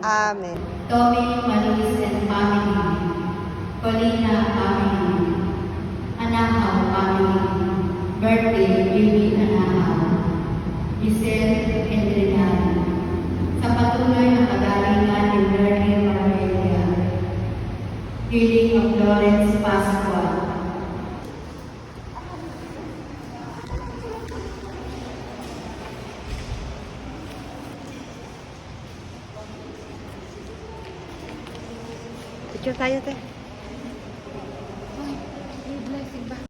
Amen. Tommy, Maris, and family. Colina family. Anahaw family. Birthday, Bibi Anahaw. Giselle and Renal. Sa patuloy na kagalingan ni Bernie Marbella. Healing of Lawrence Pasqua. Picture tayo, te.